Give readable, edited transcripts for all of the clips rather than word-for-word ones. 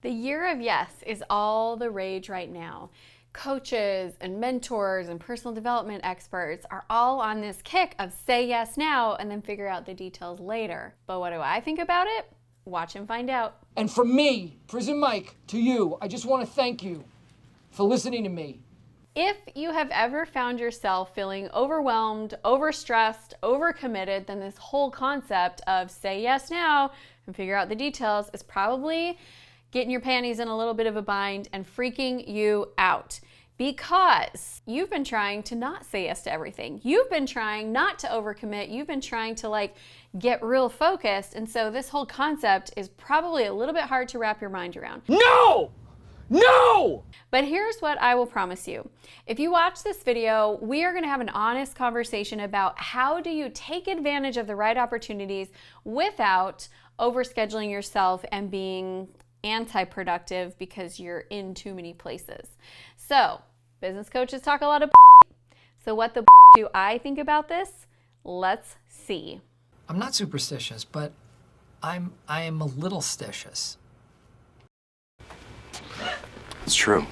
The year of yes is all the rage right now. Coaches and mentors and personal development experts are all on this kick of say yes now and then figure out the details later. But what do I think about it? Watch and find out. And from me, Prison Mike, to you, I just want to thank you for listening to me. If you have ever found yourself feeling overwhelmed, overstressed, overcommitted, then this whole concept of say yes now and figure out the details is probably getting your panties in a little bit of a bind and freaking you out because you've been trying to not say yes to everything. You've been trying not to overcommit. You've been trying to get real focused. And so this whole concept is probably a little bit hard to wrap your mind around. No! No! But here's what I will promise you. If you watch this video, we are going to have an honest conversation about how do you take advantage of the right opportunities without overscheduling yourself and being anti-productive because you're in too many places. So, business coaches talk a lot of so what the do I think about this? Let's see. I'm not superstitious, but I am a little stitious. It's true.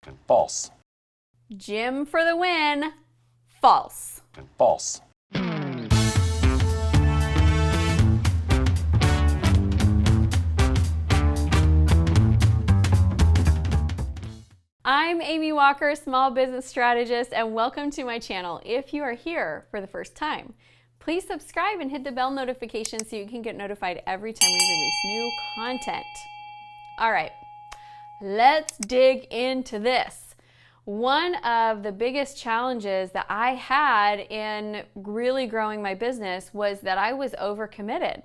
And false. Jim for the win. False. And false. I'm Amy Walker, small business strategist, and welcome to my channel. If you are here for the first time, please subscribe and hit the bell notification so you can get notified every time we release new content. All right, let's dig into this. One of the biggest challenges that I had in really growing my business was that I was overcommitted.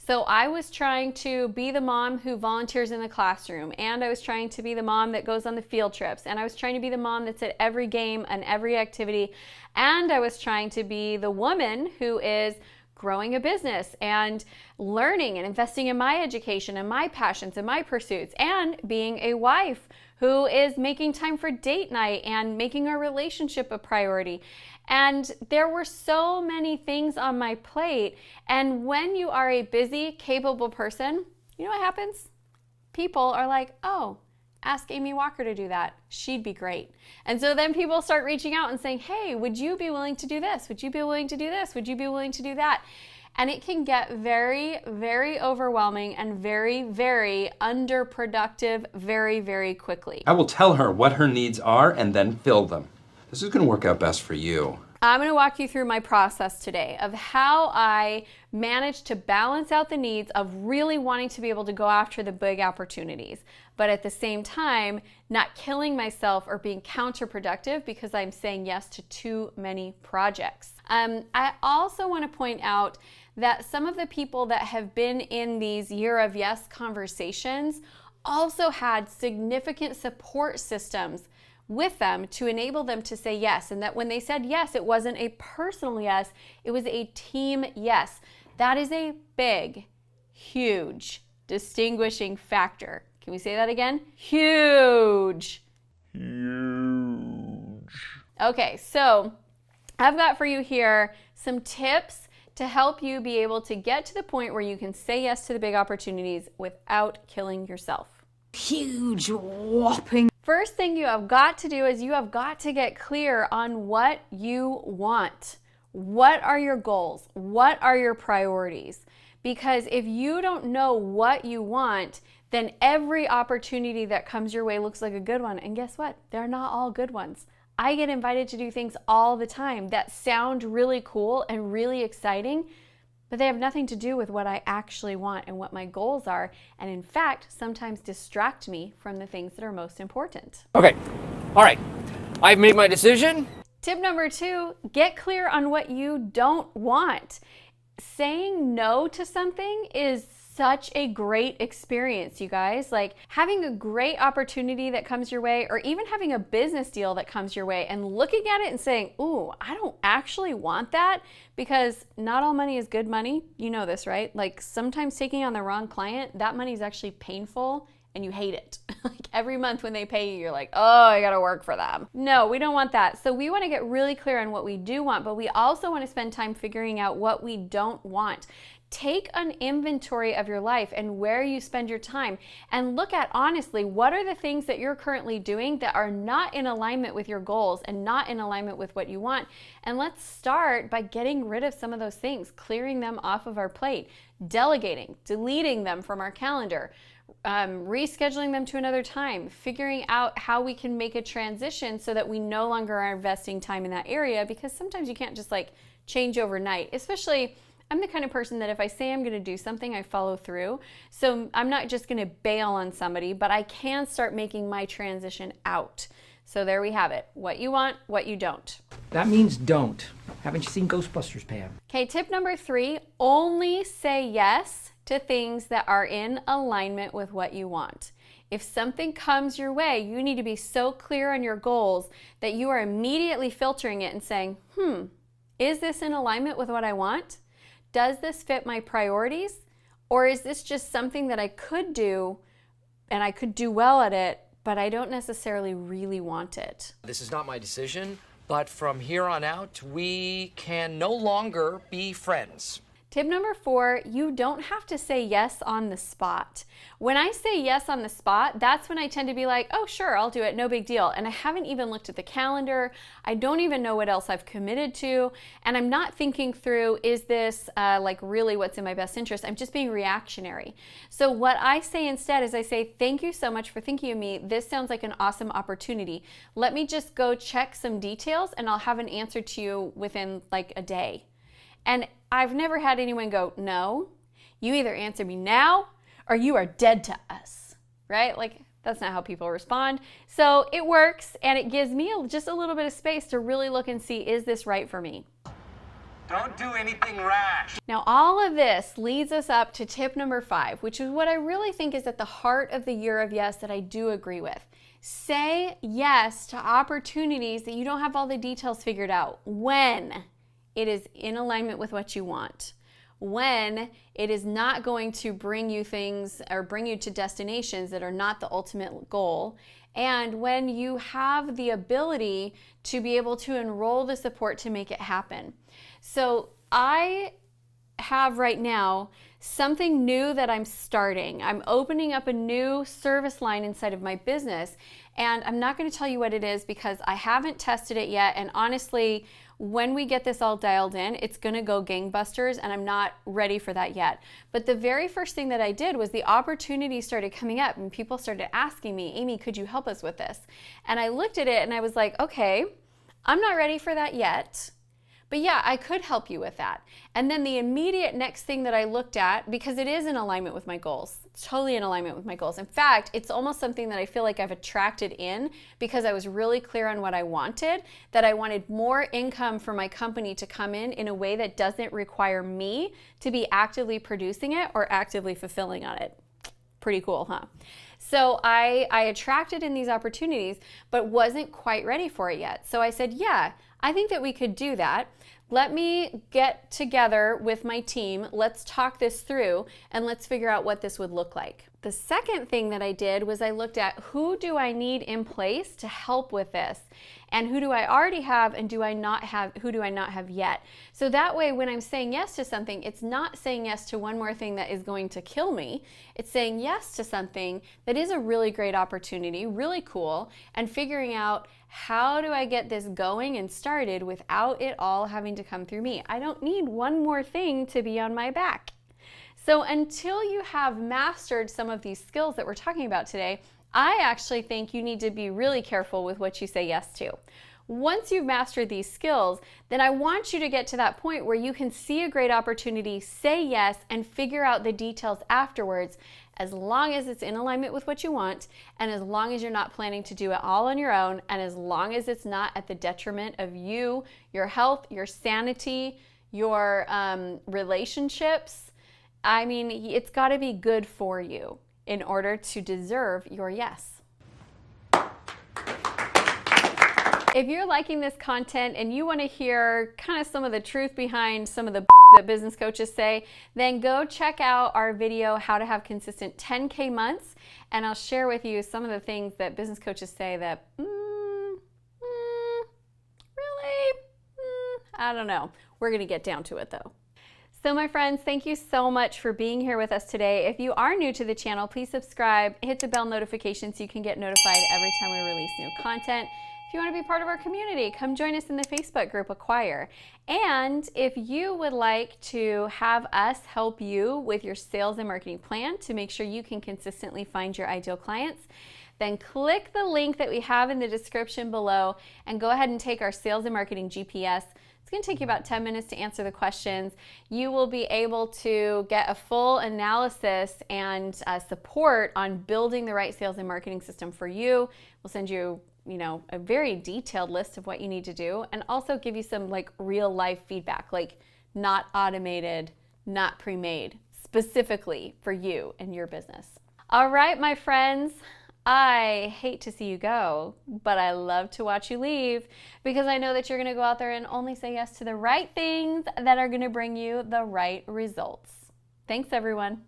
So I was trying to be the mom who volunteers in the classroom, and I was trying to be the mom that goes on the field trips, and I was trying to be the mom that's at every game and every activity, and I was trying to be the woman who is growing a business and learning and investing in my education and my passions and my pursuits, and being a wife who is making time for date night and making our relationship a priority. And there were so many things on my plate. And when you are a busy, capable person, you know what happens? People are like, oh, ask Amy Walker to do that. She'd be great. And so then people start reaching out and saying, hey, would you be willing to do this? Would you be willing to do this? Would you be willing to do that? And it can get very, very overwhelming and very, very underproductive very, very quickly. I will tell her what her needs are and then fill them. This is going to work out best for you. I'm going to walk you through my process today of how I managed to balance out the needs of really wanting to be able to go after the big opportunities, but at the same time, not killing myself or being counterproductive because I'm saying yes to too many projects. I also want to point out that some of the people that have been in these year of yes conversations also had significant support systems with them to enable them to say yes, and that when they said yes, it wasn't a personal yes, it was a team yes. That is a big, huge distinguishing factor. Can we say that again? Huge. Huge. Okay, so I've got for you here some tips to help you be able to get to the point where you can say yes to the big opportunities without killing yourself. Huge, whopping. First thing you have got to do is you have got to get clear on what you want. What are your goals? What are your priorities? Because if you don't know what you want, then every opportunity that comes your way looks like a good one. And guess what? They're not all good ones. I get invited to do things all the time that sound really cool and really exciting, but they have nothing to do with what I actually want and what my goals are, and in fact, sometimes distract me from the things that are most important. Okay, all right, I've made my decision. Tip number 2, get clear on what you don't want. Saying no to something is such a great experience, you guys. Like having a great opportunity that comes your way, or even having a business deal that comes your way and looking at it and saying, ooh, I don't actually want that, because not all money is good money. You know this, right? Like sometimes taking on the wrong client, that money is actually painful and you hate it. Like every month when they pay you, you're like, oh, I gotta work for them. No, we don't want that. So we wanna get really clear on what we do want, but we also wanna spend time figuring out what we don't want. Take an inventory of your life and where you spend your time, and look at honestly, what are the things that you're currently doing that are not in alignment with your goals and not in alignment with what you want. And let's start by getting rid of some of those things, clearing them off of our plate, delegating, deleting them from our calendar, rescheduling them to another time, figuring out how we can make a transition so that we no longer are investing time in that area, because sometimes you can't just like change overnight. Especially, I'm the kind of person that if I say I'm going to do something, I follow through. So I'm not just going to bail on somebody, but I can start making my transition out. So there we have it. What you want, what you don't. That means don't. Haven't you seen Ghostbusters, Pam? Okay, tip number 3, only say yes to things that are in alignment with what you want. If something comes your way, you need to be so clear on your goals that you are immediately filtering it and saying, is this in alignment with what I want? Does this fit my priorities? Or is this just something that I could do and I could do well at it, but I don't necessarily really want it? This is not my decision, but from here on out, we can no longer be friends. Tip number 4, you don't have to say yes on the spot. When I say yes on the spot, that's when I tend to be like, oh sure, I'll do it, no big deal. And I haven't even looked at the calendar. I don't even know what else I've committed to. And I'm not thinking through, is this like really what's in my best interest? I'm just being reactionary. So what I say instead is I say, thank you so much for thinking of me. This sounds like an awesome opportunity. Let me just go check some details and I'll have an answer to you within like a day. And I've never had anyone go, no, you either answer me now or you are dead to us, right? Like, that's not how people respond. So it works, and it gives me just a little bit of space to really look and see, is this right for me? Don't do anything rash. Now, all of this leads us up to tip number 5, which is what I really think is at the heart of the year of yes that I do agree with. Say yes to opportunities that you don't have all the details figured out when it is in alignment with what you want, when it is not going to bring you things or bring you to destinations that are not the ultimate goal, and when you have the ability to be able to enroll the support to make it happen. So I have right now something new that I'm starting. I'm opening up a new service line inside of my business, and I'm not going to tell you what it is because I haven't tested it yet, and honestly, when we get this all dialed in, it's gonna go gangbusters, and I'm not ready for that yet. But the very first thing that I did was the opportunity started coming up and people started asking me, Amy, could you help us with this? And I looked at it and I was like, okay, I'm not ready for that yet. But yeah, I could help you with that. And then the immediate next thing that I looked at, because it is in alignment with my goals, it's totally in alignment with my goals. In fact, it's almost something that I feel like I've attracted in because I was really clear on what I wanted, that I wanted more income for my company to come in a way that doesn't require me to be actively producing it or actively fulfilling on it. Pretty cool, huh? So I attracted in these opportunities, but wasn't quite ready for it yet. So I said, yeah, I think that we could do that. Let me get together with my team. Let's talk this through and let's figure out what this would look like. The second thing that I did was I looked at who do I need in place to help with this, and who do I already have and who do I not have yet. So that way when I'm saying yes to something, it's not saying yes to one more thing that is going to kill me. It's saying yes to something that is a really great opportunity, really cool, and figuring out how do I get this going and started without it all having to come through me. I don't need one more thing to be on my back. So until you have mastered some of these skills that we're talking about today, I actually think you need to be really careful with what you say yes to. Once you've mastered these skills, then I want you to get to that point where you can see a great opportunity, say yes, and figure out the details afterwards, as long as it's in alignment with what you want, and as long as you're not planning to do it all on your own, and as long as it's not at the detriment of you, your health, your sanity, your relationships. I mean, it's got to be good for you in order to deserve your yes. If you're liking this content and you want to hear kind of some of the truth behind some of the that business coaches say, then go check out our video, How to Have Consistent 10K Months, and I'll share with you some of the things that business coaches say that, really, I don't know. We're going to get down to it though. So my friends, thank you so much for being here with us today. If you are new to the channel, please subscribe, hit the bell notification so you can get notified every time we release new content. If you want to be part of our community, come join us in the Facebook group Acquire. And if you would like to have us help you with your sales and marketing plan to make sure you can consistently find your ideal clients, then click the link that we have in the description below and go ahead and take our Sales and Marketing GPS. It's going to take you about 10 minutes to answer the questions. You will be able to get a full analysis and support on building the right sales and marketing system for you. We'll send you, a very detailed list of what you need to do, and also give you some real life feedback, not automated, not pre-made, specifically for you and your business. All right, my friends. I hate to see you go, but I love to watch you leave because I know that you're going to go out there and only say yes to the right things that are going to bring you the right results. Thanks, everyone.